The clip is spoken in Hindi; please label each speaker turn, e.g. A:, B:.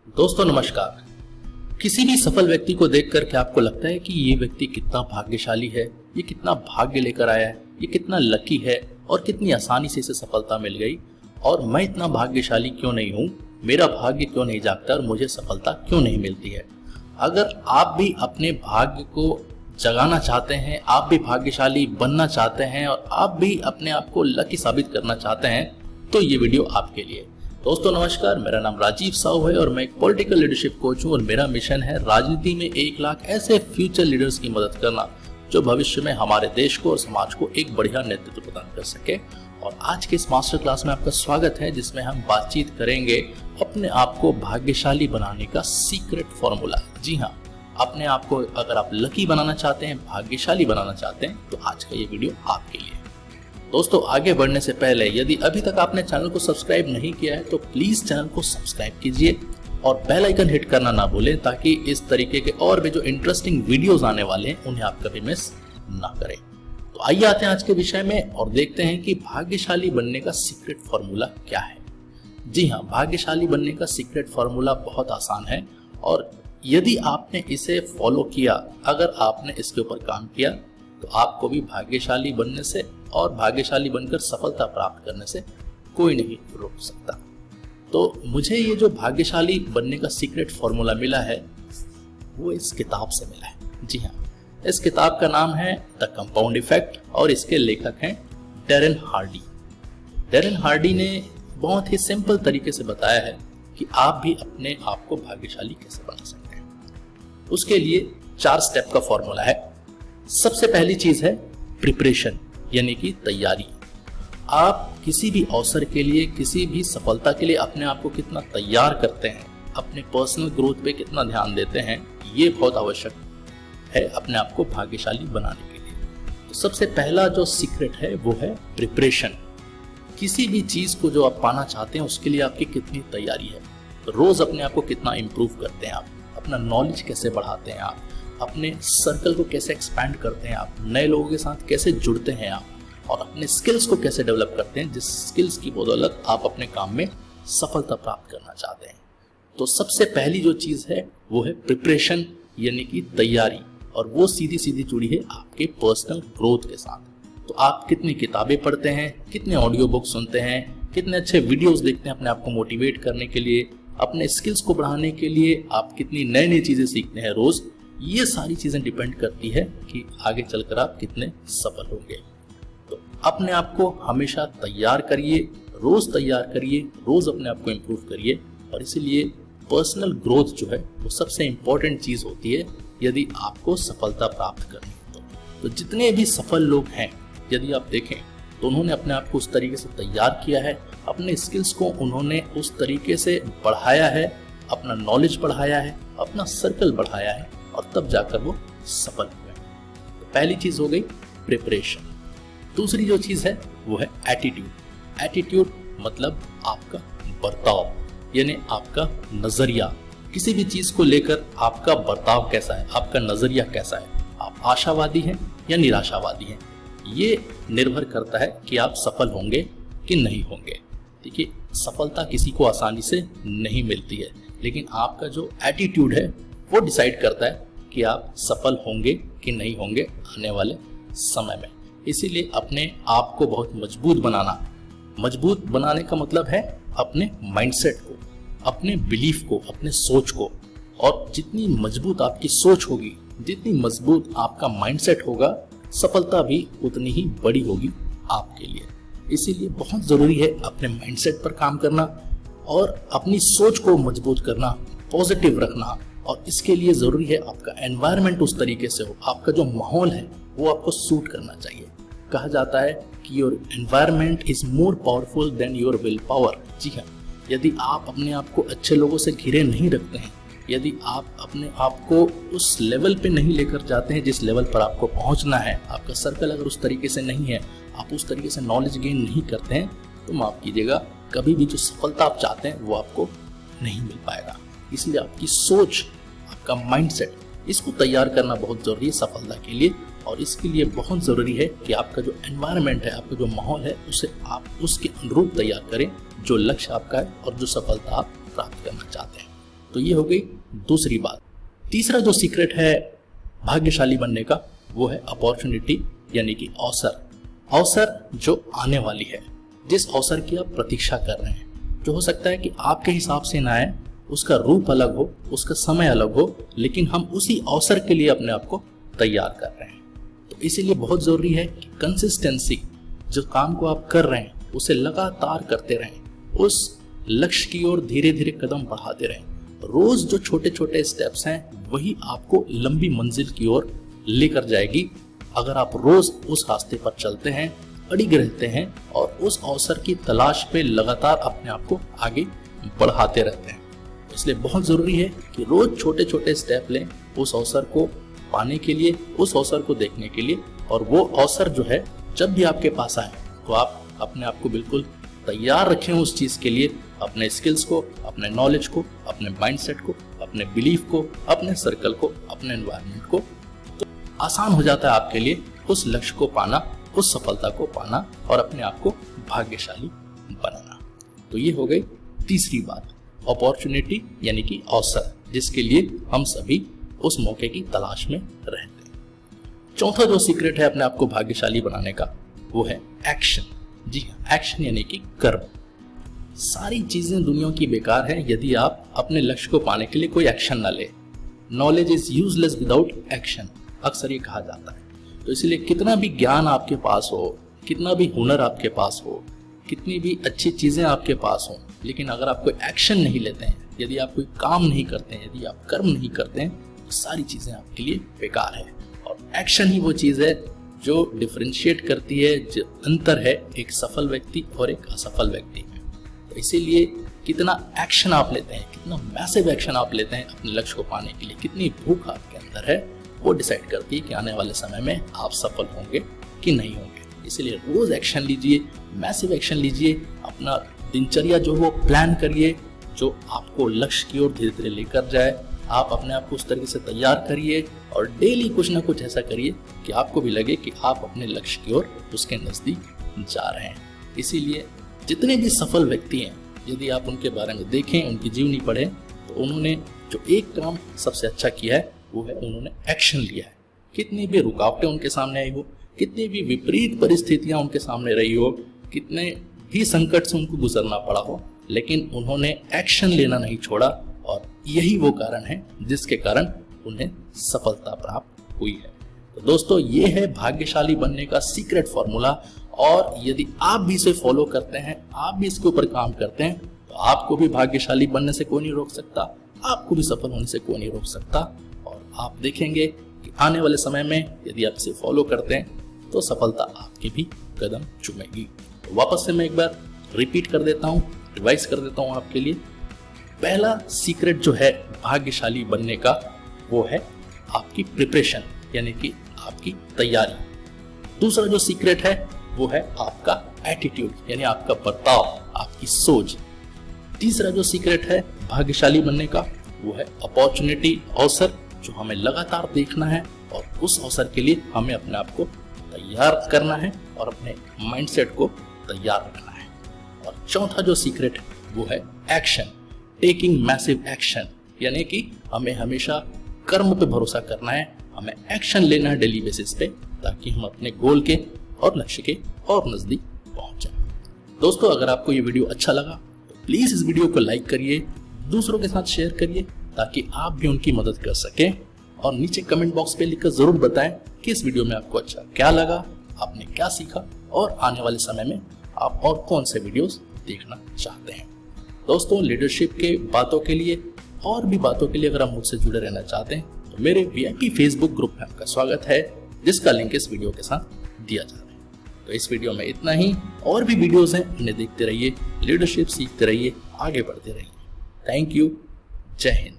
A: दोस्तों नमस्कार। किसी भी सफल व्यक्ति को देखकर क्या आपको लगता है कि ये व्यक्ति कितना भाग्यशाली है, ये कितना भाग्य लेकर आया है, ये कितना लकी है और कितनी आसानी से इसे सफलता मिल गई, और मैं इतना भाग्यशाली क्यों नहीं हूँ, मेरा भाग्य क्यों नहीं जागता और मुझे सफलता क्यों नहीं मिलती है। अगर आप भी अपने भाग्य को जगाना चाहते हैं, आप भी भाग्यशाली बनना चाहते हैं और आप भी अपने आप को लकी साबित करना चाहते हैं, तो ये वीडियो आपके लिए। दोस्तों नमस्कार, मेरा नाम राजीव साहू है और मैं एक पॉलिटिकल लीडरशिप कोच हूँ और मेरा मिशन है राजनीति में 1 लाख ऐसे फ्यूचर लीडर्स की मदद करना जो भविष्य में हमारे देश को और समाज को एक बढ़िया नेतृत्व प्रदान कर सके। और आज के इस मास्टर क्लास में आपका स्वागत है, जिसमें हम बातचीत करेंगे अपने आप को भाग्यशाली बनाने का सीक्रेट फॉर्मूला। जी हाँ, अपने आप को अगर आप लकी बनाना चाहते हैं, भाग्यशाली बनाना चाहते हैं, तो आज का ये वीडियो आपके लिए। दोस्तों आगे बढ़ने से पहले यदि अभी तक आपने चैनल को सब्सक्राइब नहीं किया है तो प्लीज चैनल को सब्सक्राइब कीजिए और बेल आइकन हिट करना ना भूलें, ताकि इस तरीके के और भी जो इंटरेस्टिंग वीडियोस आने वाले हैं उन्हें आप कभी मिस ना करें। तो आइए आते हैं आज के विषय में और देखते हैं कि भाग्यशाली बनने का सीक्रेट फॉर्मूला क्या है। जी हाँ, भाग्यशाली बनने का सीक्रेट फॉर्मूला बहुत आसान है और यदि आपने इसे फॉलो किया, अगर आपने इसके ऊपर काम किया, तो आपको भी भाग्यशाली बनने से और भाग्यशाली बनकर सफलता प्राप्त करने से कोई नहीं रोक सकता। तो मुझे ये जो भाग्यशाली बनने का सीक्रेट फॉर्मूला मिला है वो इस किताब से मिला है। जी हाँ, इस किताब का नाम है द कंपाउंड इफेक्ट और इसके लेखक हैं डैरेन हार्डी। डैरेन हार्डी ने बहुत ही सिंपल तरीके से बताया है कि आप भी अपने आप को भाग्यशाली कैसे बना सकते हैं। उसके लिए 4 स्टेप का फॉर्मूला है। सबसे पहली चीज है प्रिपरेशन, यानी कि तैयारी। आप किसी भी अवसर के लिए, किसी भी सफलता के लिए अपने आप को कितना तैयार करते हैं, अपने पर्सनल ग्रोथ पे कितना ध्यान देते हैं, ये बहुत आवश्यक है अपने आप को भाग्यशाली बनाने के लिए। तो सबसे पहला जो सीक्रेट है वो है प्रिपरेशन। किसी भी चीज को जो आप पाना चाहते हैं उसके लिए आपकी कितनी तैयारी है। तो रोज अपने आप को कितना इंप्रूव करते हैं आप, अपना नॉलेज कैसे बढ़ाते हैं आप, अपने सर्कल को कैसे एक्सपैंड करते हैं आप, नए लोगों के साथ कैसे जुड़ते हैं आप, और अपने स्किल्स को कैसे डेवलप करते हैं, जिस स्किल्स की बदौलत आप अपने काम में सफलता प्राप्त करना चाहते हैं। तो सबसे पहली जो चीज है वो है प्रिपरेशन, यानी कि तैयारी, और वो सीधी सीधी जुड़ी है आपके पर्सनल ग्रोथ के साथ। तो आप कितनी किताबें पढ़ते हैं, कितने ऑडियो बुक सुनते हैं, कितने अच्छे वीडियोस देखते हैं अपने आप को मोटिवेट करने के लिए, अपने स्किल्स को बढ़ाने के लिए, आप कितनी नई नई चीजें सीखते हैं रोज, ये सारी चीजें डिपेंड करती है कि आगे चलकर आप कितने सफल होंगे। तो अपने आप को हमेशा तैयार करिए, रोज तैयार करिए, रोज अपने आप को इम्प्रूव करिए। और इसीलिए पर्सनल ग्रोथ जो है वो सबसे इंपॉर्टेंट चीज होती है यदि आपको सफलता प्राप्त करनी हो। तो जितने भी सफल लोग हैं, यदि आप देखें तो उन्होंने अपने आप को उस तरीके से तैयार किया है, अपने स्किल्स को उन्होंने उस तरीके से बढ़ाया है, अपना नॉलेज बढ़ाया है, अपना सर्कल बढ़ाया है, और तब जाकर वो सफल हुए। तो पहली चीज हो गई प्रिपरेशन। दूसरी जो चीज है वो है एटीट्यूड। एटीट्यूड मतलब आपका बर्ताव, यानी आपका नजरिया। किसी भी चीज को लेकर आपका बर्ताव कैसा है, आपका नजरिया कैसा है, आप आशावादी हैं या निराशावादी हैं, ये निर्भर करता है कि आप सफल होंगे कि नहीं होंगे। देखिए, सफलता किसी को आसानी से नहीं मिलती है, लेकिन आपका जो एटीट्यूड है वो डिसाइड करता है कि आप सफल होंगे कि नहीं होंगे आने वाले समय में। इसीलिए अपने आप को बहुत मजबूत बनाना। मजबूत बनाने का मतलब है अपने माइंडसेट को, अपने बिलीफ को, अपने सोच को। और जितनी मजबूत आपकी सोच होगी, जितनी मजबूत आपका माइंडसेट होगा, सफलता भी उतनी ही बड़ी होगी आपके लिए। इसीलिए बहुत जरूरी है अपने माइंडसेट पर काम करना और अपनी सोच को मजबूत करना, पॉजिटिव रखना। और इसके लिए जरूरी है आपका एनवायरनमेंट उस तरीके से हो, आपका जो माहौल है वो आपको सूट करना चाहिए। कहा जाता है कि your environment is more powerful than your will power. जी हाँ, यदि आप अपने आप को अच्छे लोगों से घिरे नहीं रखते हैं, यदि आप अपने आप को उस लेवल पे नहीं लेकर जाते हैं जिस लेवल पर आपको पहुंचना है, आपका सर्कल अगर उस तरीके से नहीं है, आप उस तरीके से नॉलेज गेन नहीं करते हैं, तो माफ कीजिएगा, कभी भी जो सफलता आप चाहते हैं वो आपको नहीं मिल पाएगा। इसलिए आपकी सोच, आपका माइंडसेट, इसको तैयार करना बहुत जरूरी है सफलता के लिए। और इसके लिए बहुत जरूरी है कि आपका जो एनवायरनमेंट है, आपका जो माहौल है, उसे आप उसके अनुरूप तैयार करें जो लक्ष्य आपका है और जो सफलता आप प्राप्त करना चाहते हैं। तो ये हो गई दूसरी बात। तीसरा जो सीक्रेट है भाग्यशाली बनने का वो है अपॉर्चुनिटी, यानी कि अवसर। अवसर जो आने वाली है, जिस अवसर की आप प्रतीक्षा कर रहे हैं, जो हो सकता है कि आपके हिसाब से ना आए, उसका रूप अलग हो, उसका समय अलग हो, लेकिन हम उसी अवसर के लिए अपने आप को तैयार कर रहे हैं। तो इसीलिए बहुत जरूरी है कि कंसिस्टेंसी, जो काम को आप कर रहे हैं उसे लगातार करते रहें, उस लक्ष्य की ओर धीरे धीरे कदम बढ़ाते रहें। रोज जो छोटे छोटे स्टेप्स हैं वही आपको लंबी मंजिल की ओर लेकर जाएगी। अगर आप रोज उस रास्ते पर चलते हैं, अड़िग रहते हैं और उस अवसर की तलाश पे लगातार अपने आप को आगे बढ़ाते रहते हैं। इसलिए बहुत जरूरी है कि रोज छोटे छोटे स्टेप लें उस अवसर को पाने के लिए, उस अवसर को देखने के लिए। और वो अवसर जो है जब भी आपके पास आए तो आप अपने आप को बिल्कुल तैयार रखें उस चीज के लिए, अपने स्किल्स को, अपने नॉलेज को, अपने माइंडसेट को, अपने बिलीफ को, अपने सर्कल को, अपने एनवायरनमेंट को। तो आसान हो जाता है आपके लिए उस लक्ष्य को पाना, उस सफलता को पाना और अपने आप को भाग्यशाली बनाना। तो ये हो गई तीसरी बात, अपॉर्चुनिटी यानी कि अवसर, जिसके लिए हम सभी उस मौके की तलाश में रहते हैं। चौथा जो सीक्रेट है अपने आप को भाग्यशाली बनाने का वो है एक्शन। जी हाँ, एक्शन यानी कि कर्म। सारी चीजें दुनिया की बेकार है यदि आप अपने लक्ष्य को पाने के लिए कोई एक्शन ना ले। Knowledge is useless without action, अक्सर ये कहा जाता है। तो इसलिए कितना भी ज्ञान आपके पास हो, कितना भी हुनर आपके पास हो, कितनी भी अच्छी चीजें आपके पास हो, लेकिन अगर आप कोई एक्शन नहीं लेते हैं, यदि आप कोई काम नहीं करते हैं, यदि आप कर्म नहीं करते हैं, तो सारी चीजें आपके लिए बेकार है। और एक्शन ही वो चीज है जो डिफरेंशिएट करती है, जो अंतर है एक सफल व्यक्ति और एक असफल व्यक्ति में। तो इसीलिए कितना एक्शन आप लेते हैं, कितना मैसिव एक्शन आप लेते हैं अपने लक्ष्य को पाने के लिए, कितनी भूख आपके अंदर है, वो डिसाइड करती है कि आने वाले समय में आप सफल होंगे कि नहीं होंगे। इसलिए रोज एक्शन लीजिए, मैसिव एक्शन लीजिए, अपना दिनचर्या जो हो प्लान करिए, जो आपको लक्ष्य की ओर धीरे धीरे लेकर जाए। आप अपने आप को उस तरीके से तैयार करिए और डेली कुछ ना कुछ ऐसा करिए कि आपको भी लगे कि आप अपने लक्ष्य की ओर उसके नजदीक जा रहे हैं। इसीलिए जितने भी सफल व्यक्ति हैं, यदि आप उनके बारे में देखें, उनकी जीवनी पढ़ें, तो उन्होंने जो एक काम सबसे अच्छा किया है वो है उन्होंने एक्शन लिया है। कितनी भी रुकावटें उनके सामने आई हो, कितनी भी विपरीत परिस्थितियां उनके सामने रही हो, कितने भी संकट से उनको गुजरना पड़ा हो, लेकिन उन्होंने एक्शन लेना नहीं छोड़ा। और यही वो कारण है जिसके कारण उन्हें सफलता प्राप्त हुई है। तो दोस्तों, ये है भाग्यशाली बनने का सीक्रेट फॉर्मूला। और यदि आप भी इसे फॉलो करते हैं, आप भी इसके ऊपर काम करते हैं, तो आपको भी भाग्यशाली बनने से कोई नहीं रोक सकता, आपको भी सफल होने से कोई नहीं रोक सकता। और आप देखेंगे कि आने वाले समय में यदि आप इसे फॉलो करते हैं तो सफलता आपके भी कदम चूमेगी। तो वापस से मैं एक बार रिपीट कर देता हूँ, रिवाइज कर देता हूँ आपके लिए। पहला सीक्रेट जो है भाग्यशाली बनने का वो है आपकी प्रिपरेशन, यानी कि आपकी तैयारी। दूसरा जो सीक्रेट है वो है आपका एटीट्यूड, यानी आपका बर्ताव, आपकी सोच। तीसरा जो सीक्रेट है भाग्यशाली बनने का वो है अपॉर्चुनिटी, अवसर, जो हमें लगातार देखना है और उस अवसर के लिए हमें अपने आप को तैयार करना है और अपने माइंडसेट को तैयार रखना है। और चौथा जो सीक्रेट है वो है एक्शन, टेकिंग मैसिव एक्शन, यानी कि हमें हमेशा कर्म पे भरोसा करना है, हमें एक्शन लेना है डेली बेसिस पे, ताकि हम अपने गोल के और लक्ष्य के और नजदीक पहुंच जाए। दोस्तों, अगर आपको ये वीडियो अच्छा लगा तो प्लीज इस वीडियो को लाइक करिए, दूसरों के साथ शेयर करिए, ताकि आप भी उनकी मदद कर सकें। और नीचे कमेंट बॉक्स पे लिखकर जरूर बताएं कि इस वीडियो में आपको अच्छा क्या लगा, आपने क्या सीखा और आने वाले समय में आप और कौन से वीडियोस देखना चाहते हैं। दोस्तों, लीडरशिप के बातों के लिए और भी बातों के लिए अगर आप मुझसे जुड़े रहना चाहते हैं तो मेरे VIP फेसबुक ग्रुप में आपका स्वागत है, जिसका लिंक इस वीडियो के साथ दिया जा रहा है। तो इस वीडियो में इतना ही, और भी वीडियोस हैं, उन्हें देखते रहिए, लीडरशिप सीखते रहिए, आगे बढ़ते रहिए। Thank you. जय हिंद।